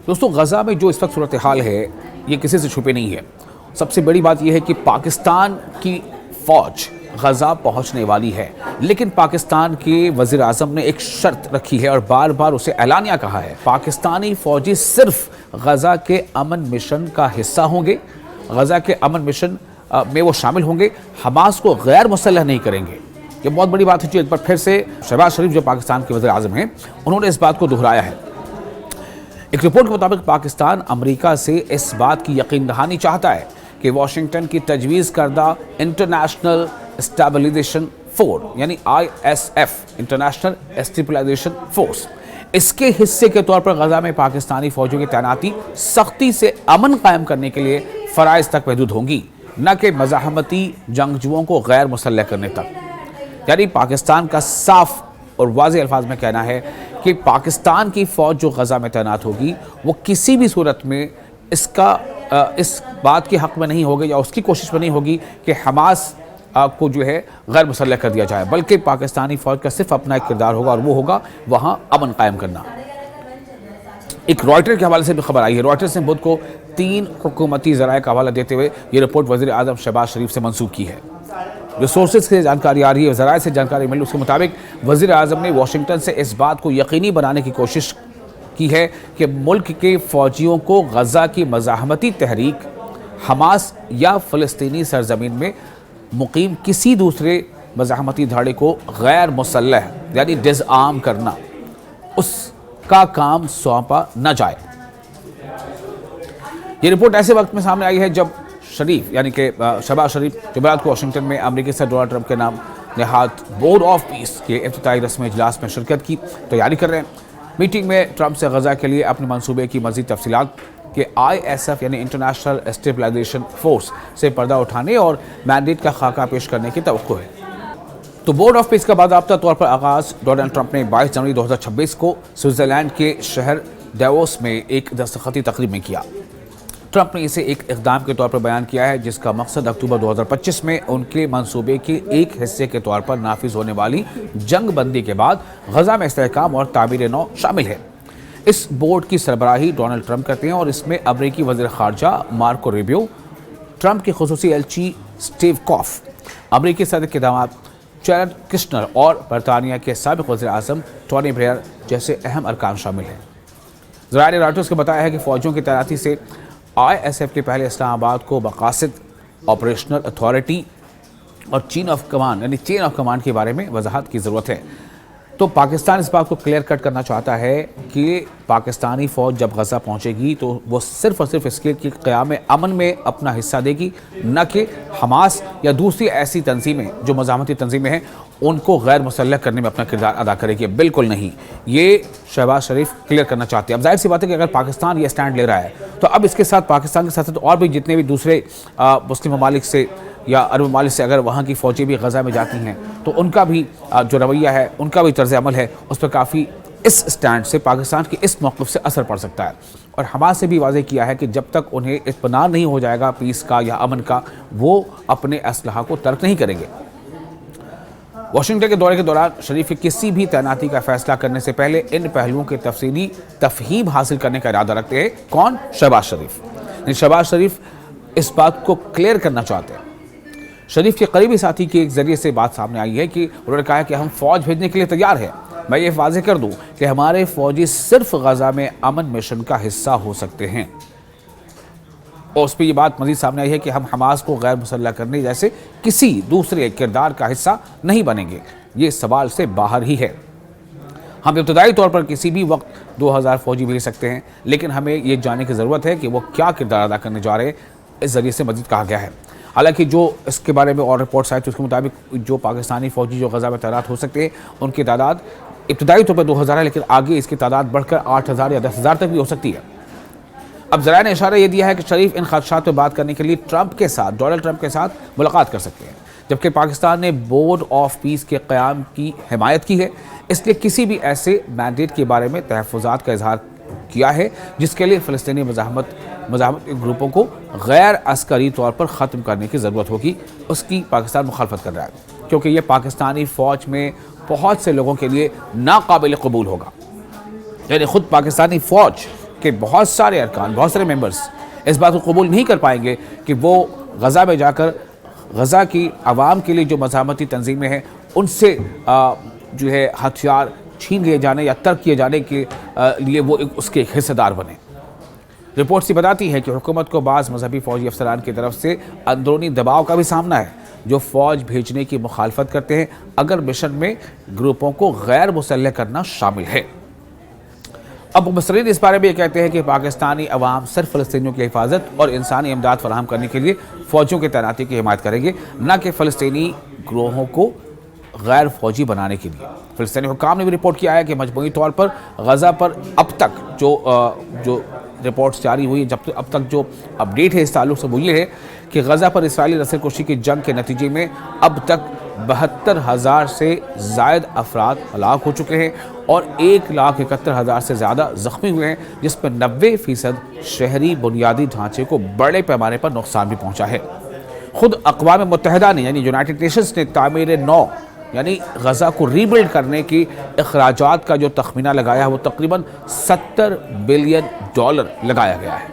دوستوں غزہ میں جو اس وقت صورتحال ہے یہ کسی سے چھپے نہیں ہے۔ سب سے بڑی بات یہ ہے کہ پاکستان کی فوج غزہ پہنچنے والی ہے، لیکن پاکستان کے وزیر اعظم نے ایک شرط رکھی ہے اور بار بار اسے اعلانیہ کہا ہے۔ پاکستانی فوجی صرف غزہ کے امن مشن کا حصہ ہوں گے، غزہ کے امن مشن میں وہ شامل ہوں گے، حماس کو غیر مسلح نہیں کریں گے۔ یہ بہت بڑی بات ہے جو ایک بار پھر سے شہباز شریف جو پاکستان کے وزیر اعظم ہیں انہوں نے اس بات کو دہرایا ہے۔ ایک رپورٹ کے مطابق پاکستان امریکہ سے اس بات کی یقین دہانی چاہتا ہے کہ واشنگٹن کی تجویز کردہ انٹرنیشنل اسٹیبلائزیشن فورس یعنی ISF انٹرنیشنل اسٹیبلائزیشن فورس اس کے حصے کے طور پر غزہ میں پاکستانی فوجوں کی تعیناتی سختی سے امن قائم کرنے کے لیے فرائض تک محدود ہوں گی، نہ کہ مزاحمتی جنگجوؤں کو غیر مسلح کرنے تک۔ یعنی پاکستان کا صاف اور واضح الفاظ میں کہنا ہے کہ پاکستان کی فوج جو غزہ میں تعینات ہوگی وہ کسی بھی صورت میں اس بات کے حق میں نہیں ہوگی یا اس کی کوشش میں نہیں ہوگی کہ حماس کو جو ہے غیر مسلح کر دیا جائے، بلکہ پاکستانی فوج کا صرف اپنا ایک کردار ہوگا اور وہ ہوگا وہاں امن قائم کرنا۔ ایک رائٹر کے حوالے سے بھی خبر آئی ہے، رائٹرز نے بدھ کو 3 حکومتی ذرائع کا حوالہ دیتے ہوئے یہ رپورٹ وزیر اعظم شہباز شریف سے منسوب کی ہے۔ جو سورسز سے جانکاری آ رہی ہے، ذرائع سے جانکاری ملی، اس کے مطابق وزیر اعظم نے واشنگٹن سے اس بات کو یقینی بنانے کی کوشش کی ہے کہ ملک کے فوجیوں کو غزہ کی مزاحمتی تحریک، حماس یا فلسطینی سرزمین میں مقیم کسی دوسرے مزاحمتی دھاڑے کو غیر مسلح یعنی ڈز آرم کرنا، اس کا کام سونپا نہ جائے۔ یہ رپورٹ ایسے وقت میں سامنے آئی ہے جب شریف یعنی کہ شہباز شریف جمعرات کو واشنگٹن میں امریکی صدر ڈونلڈ ٹرمپ کے نام نہاد بورڈ آف پیس کے افتتاحی رسمی اجلاس میں شرکت کی تیاری کر رہے ہیں۔ میٹنگ میں ٹرمپ سے غزہ کے لیے اپنے منصوبے کی مزید تفصیلات کہ ISF یعنی انٹرنیشنل اسٹیبلائزیشن فورس سے پردہ اٹھانے اور مینڈیٹ کا خاکہ پیش کرنے کی توقع ہے۔ تو بورڈ آف پیس کا باضابطہ طور پر آغاز ڈونلڈ ٹرمپ نے 22 جنوری 2026 کو سوئٹزرلینڈ کے شہر ڈیووس میں ایک دستخطی تقریب میں کیا۔ ٹرمپ نے اسے ایک اقدام کے طور پر بیان کیا ہے جس کا مقصد اکتوبر 2025 میں ان کے منصوبے کے ایک حصے کے طور پر نافذ ہونے والی جنگ بندی کے بعد غزہ میں استحکام اور تعمیر نو شامل ہے۔ اس بورڈ کی سربراہی ڈونلڈ ٹرمپ کرتے ہیں اور اس میں امریکی وزیر خارجہ مارکو روبیو، ٹرمپ کے خصوصی ایلچی سٹیو کاف، امریکی صدر کے داماد جیرڈ کشنر اور برطانیہ کے سابق وزیر اعظم ٹونی بلیئر جیسے اہم ارکان شامل ہیں۔ ذرائع نے رائٹرز کو بتایا ہے کہ فوجوں کی تعیناتی سے ISF کے پہلے اسلام آباد کو مقاصد، آپریشنل اتھارٹی اور چین آف کمانڈ کے بارے میں وضاحت کی ضرورت ہے۔ تو پاکستان اس بات کو کلیئر کٹ کرنا چاہتا ہے کہ پاکستانی فوج جب غزہ پہنچے گی تو وہ صرف اور صرف اس کے قیام امن میں اپنا حصہ دے گی، نہ کہ حماس یا دوسری ایسی تنظیمیں جو مزاحمتی تنظیمیں ہیں ان کو غیر مسلح کرنے میں اپنا کردار ادا کرے گی۔ بالکل نہیں، یہ شہباز شریف کلیئر کرنا چاہتے ہیں۔ اب ظاہر سی بات ہے کہ اگر پاکستان یہ سٹینڈ لے رہا ہے تو اب اس کے ساتھ پاکستان کے ساتھ اور بھی جتنے بھی دوسرے مسلم ممالک سے یا عرب ممالک سے اگر وہاں کی فوجیں بھی غزہ میں جاتی ہیں تو ان کا بھی جو رویہ ہے، ان کا بھی طرز عمل ہے، اس پر کافی اس سٹینڈ سے پاکستان کے اس موقف سے اثر پڑ سکتا ہے۔ اور حماس سے بھی واضح کیا ہے کہ جب تک انہیں اطمینان نہیں ہو جائے گا پیس کا یا امن کا، وہ اپنے اسلحہ کو ترک نہیں کریں گے۔ واشنگٹن کے دورے کے دوران شریف کسی بھی تعیناتی کا فیصلہ کرنے سے پہلے ان پہلوؤں کے تفصیلی تفہیم حاصل کرنے کا ارادہ رکھتے ہیں۔ کون؟ شہباز شریف۔ شہباز شریف اس بات کو کلیئر کرنا چاہتے ہیں۔ شریف کے قریبی ساتھی کے ایک ذریعے سے بات سامنے آئی ہے کہ انہوں نے کہا کہ ہم فوج بھیجنے کے لیے تیار ہیں۔ میں یہ واضح کر دوں کہ ہمارے فوجی صرف غزہ میں امن مشن کا حصہ ہو سکتے ہیں۔ اور اس پہ یہ بات مزید سامنے آئی ہے کہ ہم حماس کو غیر مسلح کرنے جیسے کسی دوسرے کردار کا حصہ نہیں بنیں گے۔ یہ سوال سے باہر ہی ہے۔ ہم ابتدائی طور پر کسی بھی وقت 2000 فوجی بھیج سکتے ہیں، لیکن ہمیں یہ جاننے کی ضرورت ہے کہ وہ کیا کردار ادا کرنے جا رہے ہیں، اس ذریعے سے مزید کہا گیا ہے۔ حالانکہ جو اس کے بارے میں اور رپورٹس آئی تھی اس کے مطابق جو پاکستانی فوجی جو غزہ میں تعینات ہو سکتے ہیں ان کی تعداد ابتدائی طور پر 2000 ہے، لیکن آگے اس کی تعداد بڑھ کر 8000 یا 10000 تک بھی ہو سکتی ہے۔ اب ذرائع نے اشارہ یہ دیا ہے کہ شریف ان خدشات پہ بات کرنے کے لیے ڈونلڈ ٹرمپ کے ساتھ ملاقات کر سکتے ہیں، جبکہ پاکستان نے بورڈ آف پیس کے قیام کی حمایت کی ہے، اس لیے کسی بھی ایسے مینڈیٹ کے بارے میں تحفظات کا اظہار کیا ہے جس کے لیے فلسطینی مزاحمت گروپوں کو غیر عسکری طور پر ختم کرنے کی ضرورت ہوگی، اس کی پاکستان مخالفت کر رہا ہے، کیونکہ یہ پاکستانی فوج میں بہت سے لوگوں کے لیے ناقابل قبول ہوگا۔ یعنی خود پاکستانی فوج کہ بہت سارے ارکان، بہت سارے ممبرز اس بات کو قبول نہیں کر پائیں گے کہ وہ غزہ میں جا کر غزہ کی عوام کے لیے جو مزاحمتی تنظیمیں ہیں ان سے جو ہے ہتھیار چھین لیے جانے یا ترک کیے جانے کے لیے وہ اس کے حصہ دار بنے۔ رپورٹس یہ بتاتی ہے کہ حکومت کو بعض مذہبی فوجی افسران کی طرف سے اندرونی دباؤ کا بھی سامنا ہے، جو فوج بھیجنے کی مخالفت کرتے ہیں اگر مشن میں گروپوں کو غیر مسلح کرنا شامل ہے۔ اب مبصرین اس بارے میں یہ کہتے ہیں کہ پاکستانی عوام صرف فلسطینیوں کی حفاظت اور انسانی امداد فراہم کرنے کے لیے فوجیوں کی تعیناتی کی حمایت کریں گے، نہ کہ فلسطینی گروہوں کو غیر فوجی بنانے کے لیے۔ فلسطینی حکام نے بھی رپورٹ کیا ہے کہ مجموعی طور پر غزہ پر اب تک جو رپورٹس جاری ہوئی، اب تک جو اپڈیٹ ہے اس تعلق سے وہ یہ ہے کہ غزہ پر اسرائیلی رسل کشی کی جنگ کے نتیجے میں اب تک 72,000 سے زائد افراد ہلاک ہو چکے ہیں اور 1,71,000 سے زیادہ زخمی ہوئے ہیں، جس میں 90% شہری بنیادی ڈھانچے کو بڑے پیمانے پر نقصان بھی پہنچا ہے۔ خود اقوام متحدہ نے یعنی یونائٹڈ نیشنز نے تعمیر نو یعنی غزہ کو ری بلڈ کرنے کی اخراجات کا جو تخمینہ لگایا ہے وہ تقریباً $70 بلین لگایا گیا ہے۔